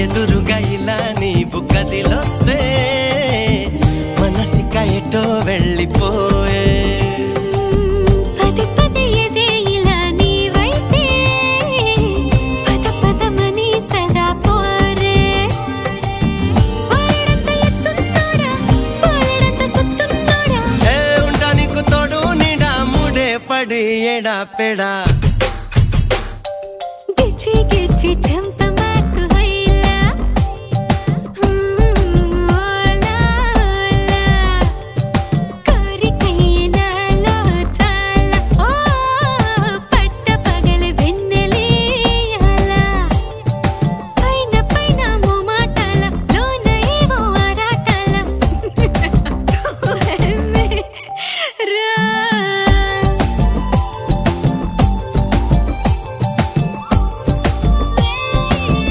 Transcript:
ఎదురుగా ఇలా నీవు కదిలొస్తే మనసిక ఎటో వెళ్ళిపోయే పడి ఎడా పెడా